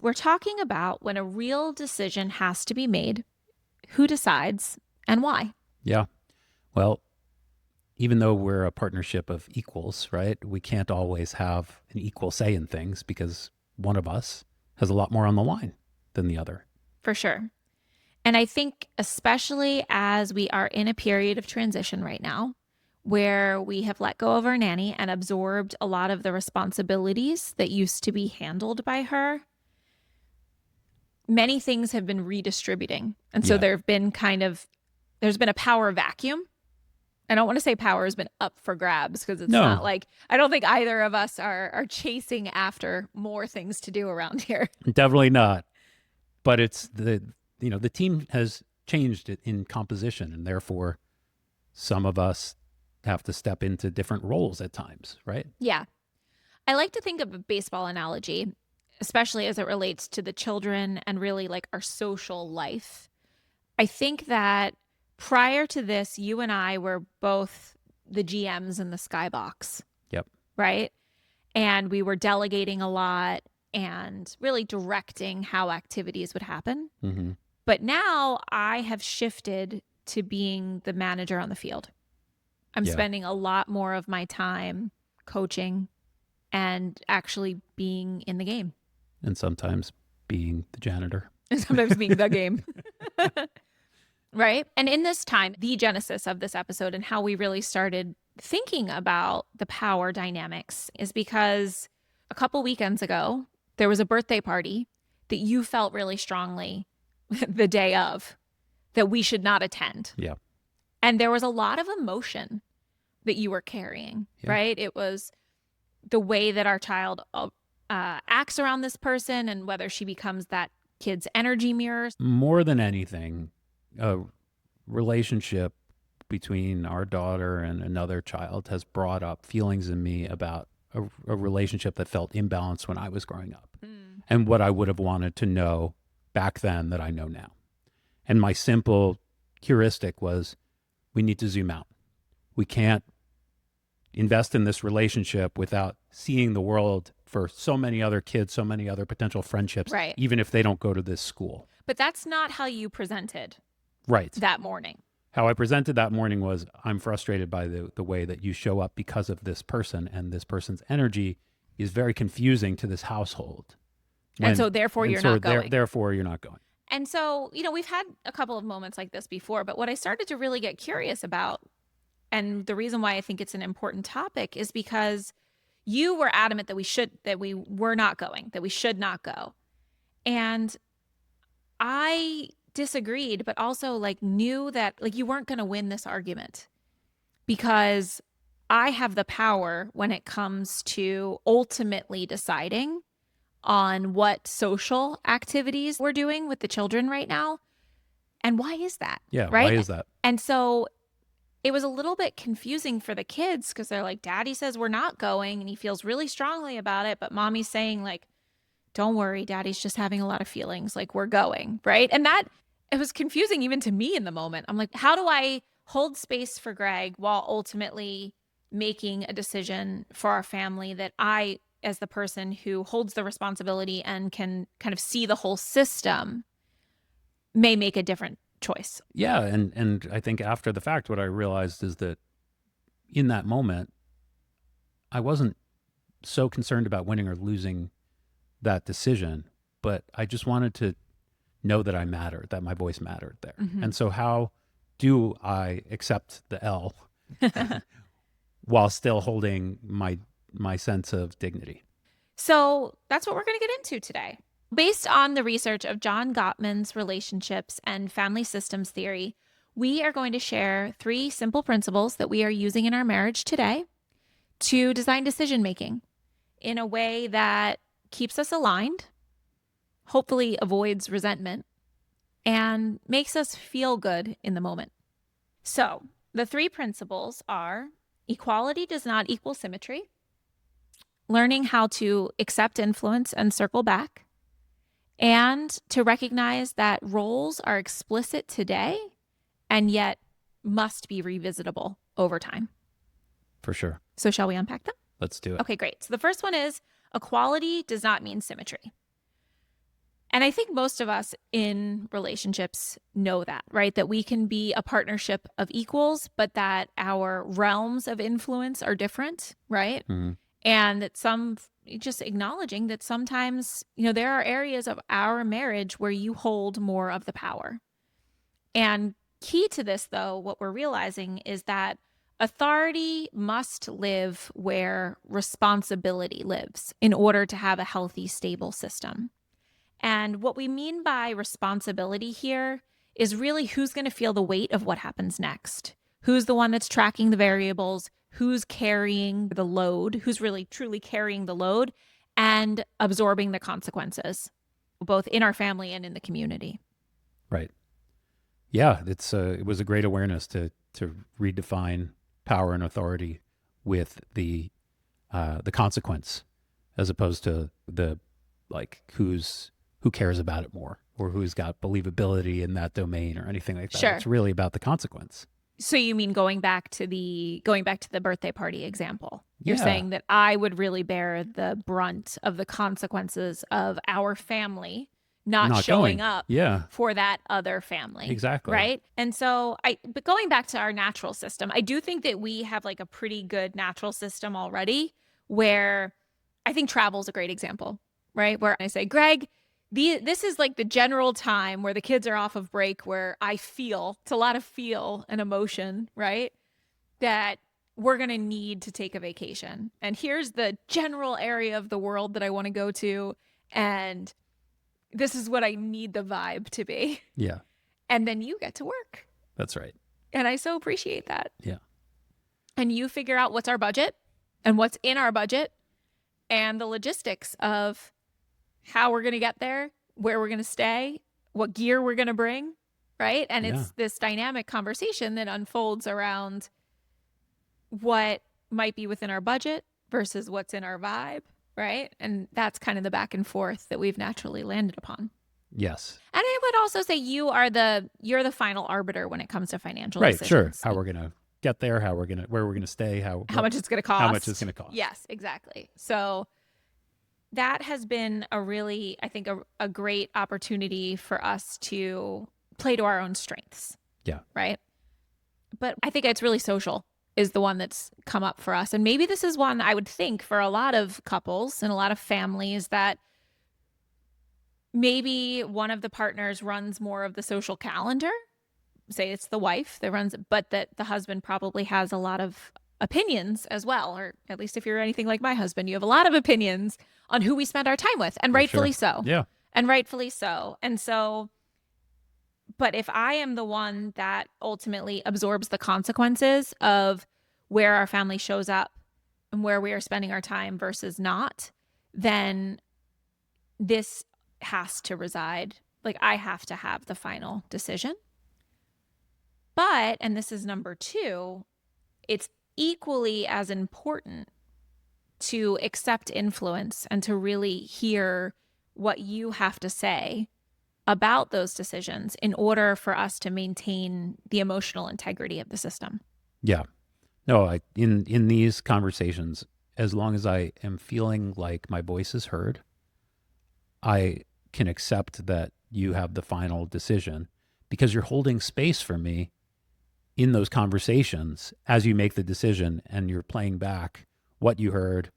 We're talking about when a real decision has to be made, who decides and why. Yeah. Well, even though we're a partnership of equals, right? We can't always have an equal say in things because one of us has a lot more on the line than the other. For sure. And I think, especially as we are in a period of transition right now, where we have let go of our nanny and absorbed a lot of the responsibilities that used to be handled by her, many things have been redistributing. And so Yeah. there's been a power vacuum. I don't want to say power has been up for grabs because it's not No, like, I don't think either of us are chasing after more things to do around here. definitely not. But it's the team has changed it in composition, and therefore some of us have to step into different roles at times, right? Yeah. I like to think of a baseball analogy, especially as it relates to the children and really like our social life. I think that prior to this, you and I were both the GMs in the Skybox, Yep. right? And we were delegating a lot and really directing how activities would happen. Mm-hmm. But now I have shifted to being the manager on the field. I'm Yeah. spending a lot more of my time coaching and actually being in the game. And sometimes being the janitor. And sometimes being the game. Right. And in this time, the genesis of this episode and how we really started thinking about the power dynamics is because a couple weekends ago, there was a birthday party that you felt really strongly the day of that we should not attend. Yeah. And there was a lot of emotion that you were carrying, Yeah. right? It was the way that our child acts around this person and whether she becomes that kid's energy mirror. More than anything, a relationship between our daughter and another child has brought up feelings in me about a relationship that felt imbalanced when I was growing up and what I would have wanted to know back then that I know now. And my simple heuristic was we need to zoom out. We can't invest in this relationship without seeing the world for so many other kids, so many other potential friendships, Right. even if they don't go to this school. But that's not how you presented Right. that morning. How I presented that morning was I'm frustrated by the way that you show up because of this person, and this person's energy is very confusing to this household. And so therefore you're not going. Therefore you're not going. And so, we've had a couple of moments like this before, but what I started to really get curious about, and the reason why I think it's an important topic is because you were adamant that we were not going, that we should not go. And I disagreed, but also like knew that like you weren't going to win this argument because I have the power when it comes to ultimately deciding on what social activities we're doing with the children right now. And why is that? Yeah. Right. Why is that? And so it was a little bit confusing for the kids because they're like, Daddy says we're not going and he feels really strongly about it. But Mommy's saying like, don't worry, Daddy's just having a lot of feelings. Like we're going. Right. And it was confusing even to me in the moment. I'm like, how do I hold space for Greg while ultimately making a decision for our family that I, as the person who holds the responsibility and can kind of see the whole system, may make a different choice. Yeah. And I think after the fact, what I realized is that in that moment, I wasn't so concerned about winning or losing that decision, but I just wanted to know that I mattered, that my voice mattered there. Mm-hmm. And so how do I accept the L while still holding my sense of dignity? So that's what we're going to get into today. Based on the research of John Gottman's relationships and family systems theory, we are going to share 3 simple principles that we are using in our marriage today to design decision making in a way that keeps us aligned, hopefully avoids resentment, and makes us feel good in the moment. So the 3 principles are equality does not equal symmetry, learning how to accept influence and circle back, and to recognize that roles are explicit today and yet must be revisitable over time. For sure. So shall we unpack them? Let's do it. Okay, great. So the first one is equality does not mean symmetry. And I think most of us in relationships know that, right? That we can be a partnership of equals, but that our realms of influence are different, right? Mhm. And that just acknowledging that sometimes, there are areas of our marriage where you hold more of the power. And key to this, though, what we're realizing is that authority must live where responsibility lives in order to have a healthy, stable system. And what we mean by responsibility here is really who's going to feel the weight of what happens next. Who's the one that's tracking the variables? Who's carrying the load? Who's really truly carrying the load and absorbing the consequences, both in our family and in the community? Right. Yeah, it was a great awareness to redefine power and authority with the consequence, as opposed to the like who cares about it more or who's got believability in that domain or anything like that. Sure. It's really about the consequence. So you mean going back to the birthday party example? You're Yeah, saying that I would really bear the brunt of the consequences of our family not not showing going. up Yeah, for that other family, exactly. right? And so but going back to our natural system, I do think that we have like a pretty good natural system already, where I think travel is a great example, right? Where I say, Greg, this is like the general time where the kids are off of break, where it's a lot of feel and emotion, right? That we're going to need to take a vacation. And here's the general area of the world that I want to go to. And this is what I need the vibe to be. Yeah, And then you get to work. that's right. And I so appreciate that. Yeah, And you figure out what's our budget and what's in our budget and the logistics of how we're going to get there, where we're going to stay, what gear we're going to bring, right? And yeah, it's this dynamic conversation that unfolds around what might be within our budget versus what's in our vibe, right? And that's kind of the back and forth that we've naturally landed upon. yes. And I would also say you're the final arbiter when it comes to financial Right, sure. decisions. How we're gonna get there, where we're gonna stay, How much it's going to cost. how much it's gonna cost. Yes, exactly. So that has been I think, a great opportunity for us to play to our own strengths. Yeah. Right. But I think it's really social is the one that's come up for us. And maybe this is one I would think for a lot of couples and a lot of families, that maybe one of the partners runs more of the social calendar. Say it's the wife that runs it, but that the husband probably has a lot of opinions as well. Or at least if you're anything like my husband, you have a lot of opinions on who we spend our time with, and For rightfully sure. so. Yeah. And rightfully so. And so, but if I am the one that ultimately absorbs the consequences of where our family shows up and where we are spending our time versus not, then this has to reside. Like, I have to have the final decision. But, and this is number 2, it's equally as important to accept influence and to really hear what you have to say about those decisions in order for us to maintain the emotional integrity of the system. Yeah. No, in these conversations, as long as I am feeling like my voice is heard, I can accept that you have the final decision, because you're holding space for me in those conversations as you make the decision, and you're playing back what you heard,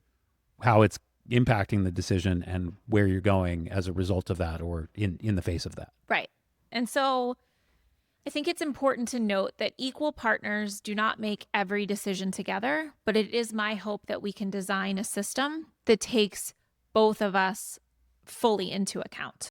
how it's impacting the decision, and where you're going as a result of that, or in the face of that. Right. And so I think it's important to note that equal partners do not make every decision together, but it is my hope that we can design a system that takes both of us fully into account.